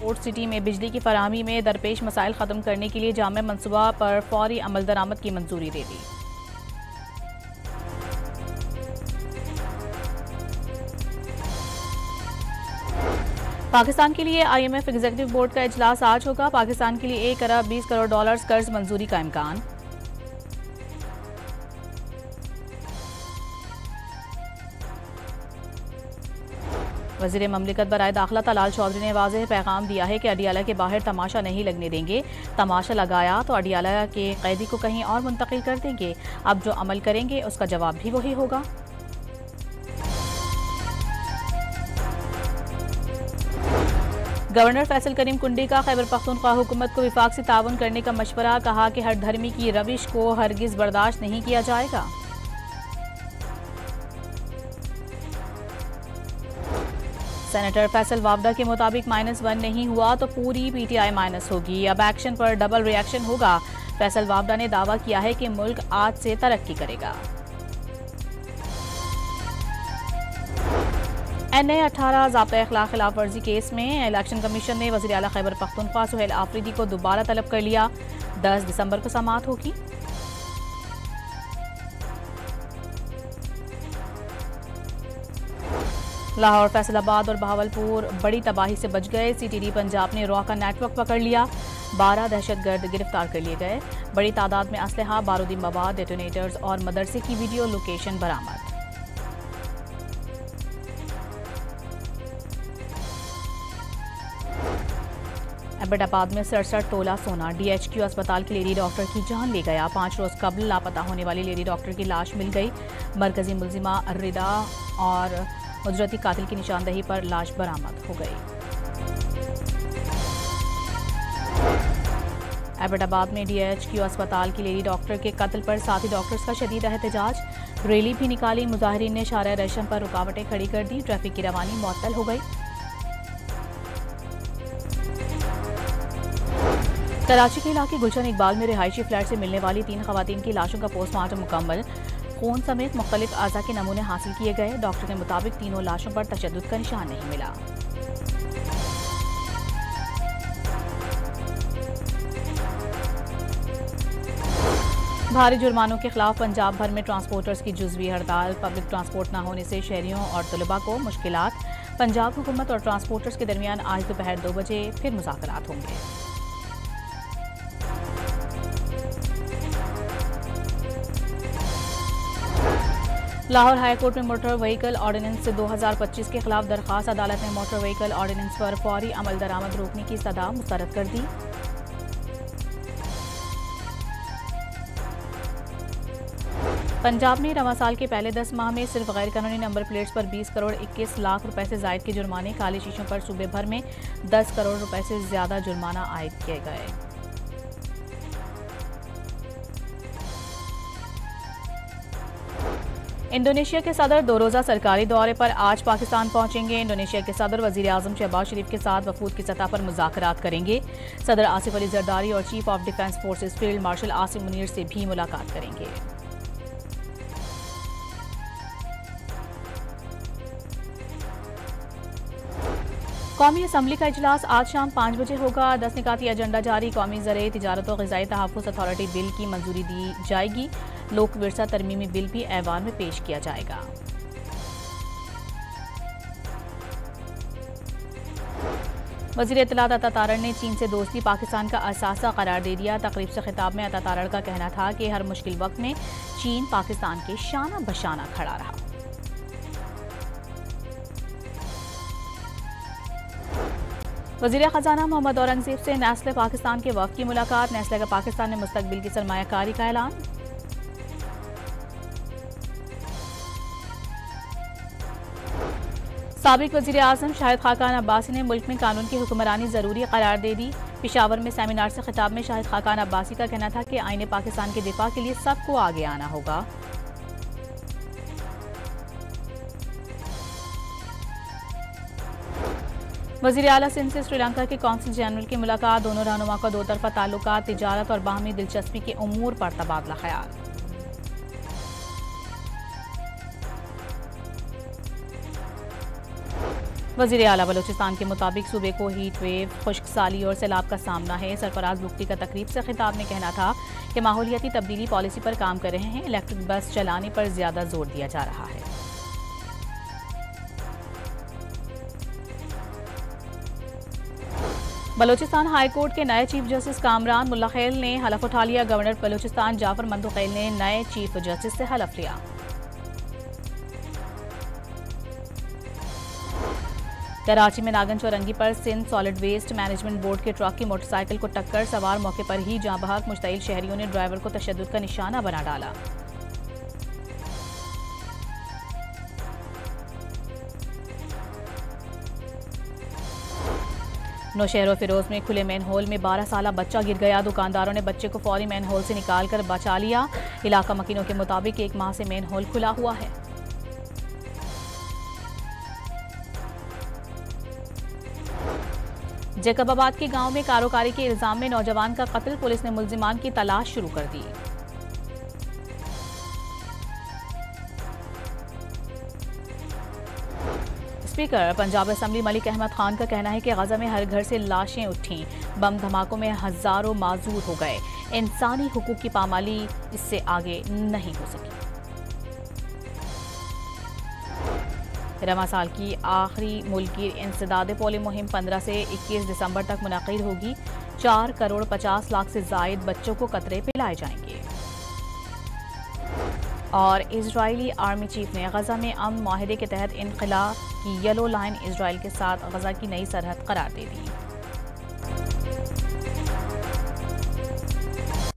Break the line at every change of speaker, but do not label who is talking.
Sports city में बिजली की फराहमी में दरपेश मसाइल ख़त्म करने के लिए जामे मनसूबा पर फौरी अमल दरामद की मंजूरी दे दी। पाकिस्तान के लिए IMF एग्जीक्यूटिव बोर्ड का इजलास आज होगा। पाकिस्तान के लिए 1 अरब 20 करोड़ डॉलर्स कर्ज मंजूरी का इम्कान। वज़ीर ममलिकत बराए दाखिला तलाल चौधरी ने वाज़ेह पैगाम दिया है कि अडियाला के बाहर तमाशा नहीं लगने देंगे। तमाशा लगाया तो अडियाला के कैदी को कहीं और मुंतकिल कर देंगे। अब जो अमल करेंगे उसका जवाब भी वही होगा। गवर्नर फैसल करीम कुंडी का खैबर पख्तूनख्वा हुकूमत को विफाक से ताउन करने का मशवरा। कहा कि हर धर्मी की रविश को हरगिज बर्दाश्त नहीं किया जाएगा। सेनेटर फैसल वावडा के मुताबिक -1 नहीं हुआ तो पूरी PTI माइनस होगी। अब एक्शन पर डबल रिएक्शन होगा। फैसल वावडा ने दावा किया है कि मुल्क आज से तरक्की करेगा। NA 18 ज़ाब्ता अखलाक खिलाफ वर्जी केस में इलेक्शन कमीशन ने वज़ीर आला खैबर पख्तूनख्वा सुहेल आफरीदी को दोबारा तलब कर लिया। 10 दिसंबर को समाअत होगी। लाहौर, फैसलाबाद और बहावलपुर बड़ी तबाही से बच गए। CTD पंजाब ने रॉ का नेटवर्क पकड़ लिया। 12 दहशतगर्द गिरफ्तार कर लिए गए। बड़ी तादाद में असलहा, बारूदी मवाद, डेटोनेटर्स और मदरसे की वीडियो लोकेशन बरामद। एबटाबाद में 67 तोला सोना DHQ अस्पताल की लेडी डॉक्टर की जान ले गया। 5 रोज कबल लापता होने वाली लेडी डॉक्टर की लाश मिल गई। मरकजी मुलजिमा रिदा और उजरती कातिल की निशानदही पर लाश बरामद हो गई। एबटाबाद में DHQ अस्पताल की लेडी डॉक्टर के कत्ल पर साथी डॉक्टर्स का शदीद एहतजाज। रैली भी निकाली। मुजाहिरीन ने शारा रेशम पर रुकावटें खड़ी कर दी। ट्रैफिक की रवानी मुअत्तल हो गई। कराची के इलाके गुलशन इकबाल में रिहायशी फ्लैट से मिलने वाली 3 खवातीन की लाशों का पोस्टमार्टम मुकम्मल। खून समेत मुख्तलिफ अज़ा के नमूने हासिल किए गए। डॉक्टर के मुताबिक तीनों लाशों पर तशद्दुद का निशान नहीं मिला। भारी जुर्मानों के खिलाफ पंजाब भर में ट्रांसपोर्टर्स की जुज़वी हड़ताल। पब्लिक ट्रांसपोर्ट न होने से शहरियों और तलबा को मुश्किलात। पंजाब हुकूमत और ट्रांसपोर्टर्स के दरमियान आज दोपहर 2 बजे फिर मुज़ाकरात होंगे। लाहौर हाई कोर्ट में मोटर व्हीकल ऑर्डिनेंस 2025 के खिलाफ दरखास्त। अदालत ने मोटर व्हीकल ऑर्डिनेंस पर फौरी अमल दरामद रोकने की सदा मुस्तरद कर दी। पंजाब में रवां साल के पहले 10 माह में सिर्फ गैर कानूनी नंबर प्लेट्स पर 20 करोड़ 21 लाख रुपए से जायद के जुर्माने। काले शीशों पर सूबे भर में 10 करोड़ रुपए से ज्यादा जुर्माना आयद किए गए। इंडोनेशिया के सदर 2 रोज़ा सरकारी दौरे पर आज पाकिस्तान पहुंचेंगे। इंडोनेशिया के सदर वज़ीर आज़म शहबाज शरीफ के साथ वफूद की सतह पर मुज़ाकरात करेंगे। सदर आसिफ अली जरदारी और chief of defence forces field marshal Asim Munir से भी मुलाकात करेंगे। कौमी असम्बली का इजलास आज शाम 5 बजे होगा। 10 निकाती एजेंडा जारी। कौमी ज़राए तिजारत और ग़िज़ाई तहफ़्फ़ुज़ अथॉरिटी बिल की मंजूरी दी जाएगी। लोक विरसा तरमीमी बिल भी ऐवान में पेश किया जाएगा। वज़ीर इत्तलात अता तारड़ ने चीन से दोस्ती पाकिस्तान का असासा करार दे दिया। तकरीब से खिताब में अता तारड़ का कहना था कि हर मुश्किल वक्त में चीन पाकिस्तान के शाना बशाना खड़ा रहा। वज़ीर ख़जाना मोहम्मद औरंगज़ेब से नेस्ले पाकिस्तान के वफ़द की मुलाकात। नेस्ले का पाकिस्तान में मुस्तक़बिल की सरमायाकारी का ऐलान। साबिक वज़ीर आज़म शाहिद खाकान अब्बासी ने मुल्क में कानून की हुक्मरानी ज़रूरी करार दे दी। पेशावर में सेमिनार से खिताब में शाहिद खाकान अब्बासी का कहना था कि आईने पाकिस्तान के दिफा के लिए सबको आगे आना होगा। वज़ीर आला सिंध से श्रीलंका के कौंसल जनरल की मुलाकात। दोनों रहनुमा का 2 तरफ़ा ताल्लुकात, तिजारत और बाहमी दिलचस्पी के उमूर पर तबादला ख्याल। वज़ीर आला बलूचिस्तान के मुताबिक सूबे को हीट वेव, खुश्क साली और सैलाब का सामना है। सरफराज बुख्ती का तकरीब से खिताब में कहना था कि माहौलियाती तब्दीली पॉलिसी पर काम कर रहे हैं, इलेक्ट्रिक बस चलाने पर ज्यादा जोर दिया जा रहा है। बलूचिस्तान हाई कोर्ट के नए चीफ जस्टिस कामरान मुल्ला खैल ने हलफ उठा लिया। गवर्नर बलूचिस्तान जाफर मंदुखैल ने नए चीफ जस्टिस से हलफ लिया। कराची में नागन चौरंगी पर Sindh solid waste management board के ट्रक की मोटरसाइकिल को टक्कर, सवार मौके पर ही जाँ बहक, मुश्तइल शहरियों ने ड्राइवर को तशद्दुद का निशाना बना डाला। नौशहर फिरोज में खुले मैन होल में 12 साला बच्चा गिर गया। दुकानदारों ने बच्चे को फौरी मैन होल से निकालकर बचा लिया। इलाका मकीनों के मुताबिक 1 माह से मैन होल खुला हुआ है। जैकबाबाद के गांव में कारोबारी के इल्जाम में नौजवान का कत्ल, पुलिस ने मुल्जिमान की तलाश शुरू कर दी। स्पीकर पंजाब असेंबली मलिक अहमद खान का कहना है कि गजा में हर घर से लाशें उठी, बम धमाकों में हजारों माजूर हो गए। इंसानी हुकूक की पामाली इससे आगे नहीं हो सकी। रमा साल की आखिरी मुल्की इंसदाद पोलियो मुहिम 15 से 21 दिसंबर तक मुनक़िद होगी। 4 करोड़ 50 लाख से जायद बच्चों को कतरे पिलाए जाएंगे। और इजरायली आर्मी चीफ ने गजा में अमन माहिदे के तहत इनक़िला की येलो लाइन इजराइल के साथ गजा की नई सरहद करार दे दी।